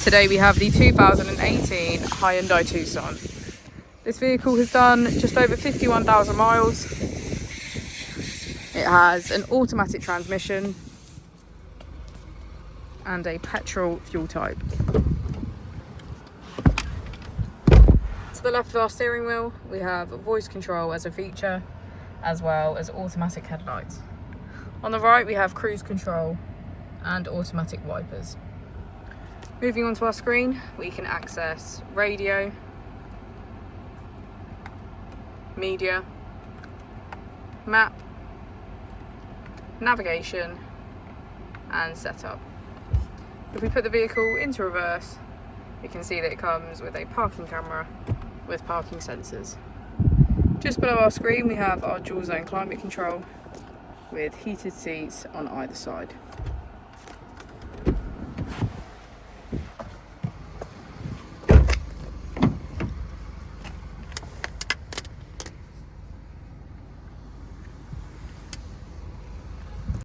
Today we have the 2018 Hyundai Tucson. This vehicle has done just over 51,000 miles. It has an automatic transmission and a petrol fuel type. To the left of our steering wheel, we have voice control as a feature, as well as automatic headlights. On the right, we have cruise control and automatic wipers. Moving on to our screen, we can access radio, media, map, navigation, and setup. If we put the vehicle into reverse, we can see that it comes with a parking camera with parking sensors. Just below our screen, we have our dual zone climate control with heated seats on either side.